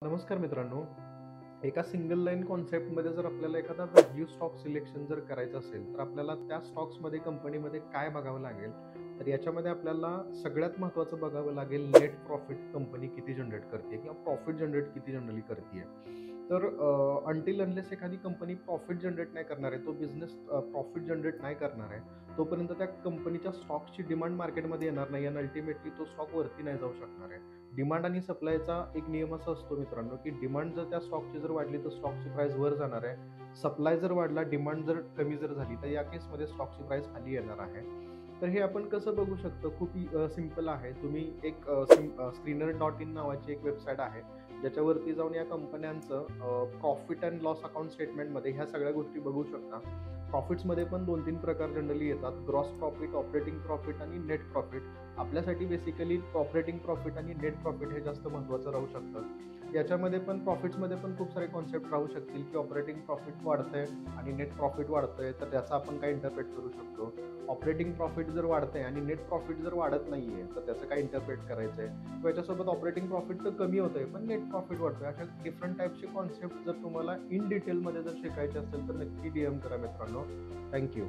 नमस्कार मित्रांनो. एका सिंगल लाईन कॉन्सेप्टमध्ये जर आपल्याला एखादा व्हॅल्यू स्टॉक सिलेक्शन जर करायचं असेल, तर आपल्याला त्या स्टॉक्समध्ये कंपनीमध्ये काय बघावं लागेल? तर याच्यामध्ये आपल्याला सगळ्यात महत्त्वाचं बघावं लागेल नेट प्रॉफिट कंपनी किती जनरेट करते किंवा प्रॉफिट जनरेट किती जनरली करते. तर अंटिल अनलेस एखादी कंपनी प्रॉफिट जनरेट नाही करणार आहे, तो बिझनेस प्रॉफिट जनरेट नाही करणार आहे, तोपर्यंत त्या कंपनीच्या स्टॉकची डिमांड मार्केटमध्ये येणार नाही आणि अल्टिमेटली तो स्टॉक वरती नाही जाऊ शकणार आहे. डिमांड आणि सप्लायचा एक नियम असा असतो मित्रांनो, की डिमांड जर त्या स्टॉकची जर वाढली तर स्टॉकची प्राइस वर जाणार आहे. सप्लाय जर वाढला, डिमांड जर कमी जर झाली, तर या केसमध्ये स्टॉकची प्राइस खाली येणार आहे. तर हे आपण कसं बघू शकतो? खूप सिंपल आहे. तुम्ही एक स्क्रीनर डॉट इन नावाची एक वेबसाईट आहे, ज्याच्यावरती जाऊन या कंपन्यांचं प्रॉफिट अँड लॉस अकाउंट स्टेटमेंटमध्ये ह्या सगळ्या गोष्टी बघू शकता. प्रॉफिट्समध्ये पण 2-3 प्रकार जनरली येतात. ग्रॉस प्रॉफिट, ऑपरेटिंग प्रॉफिट आणि नेट प्रॉफिट. आपल्यासाठी बेसिकली ऑपरेटिंग प्रॉफिट आणि नेट प्रॉफिट हे जास्त महत्त्वाचं राहू शकतं. याच्यामध्ये पण प्रॉफिट्समध्ये पण खूप सारे कॉन्सेप्ट राहू शकतील, की ऑपरेटिंग प्रॉफिट वाढतंय आणि नेट प्रॉफिट वाढतंय, तर त्याचा आपण काय इंटरप्रेट करू शकतो. ऑपरेटिंग प्रॉफिट जर वाढतंय आणि नेट प्रॉफिट जर वाढत नाहीये, तर त्याचं काय इंटरप्रेट करायचं आहे. किंवा याच्यासोबत ऑपरेटिंग प्रॉफिट तर कमी होतंय, पण नेट प्रॉफिट वाढतोय. अशा डिफरंट टाईपचे कॉन्सेप्ट जर तुम्हाला इन डिटेलमध्ये जर शिकायचे असेल, तर नक्की DM करा मित्रांनो. थँक्यू.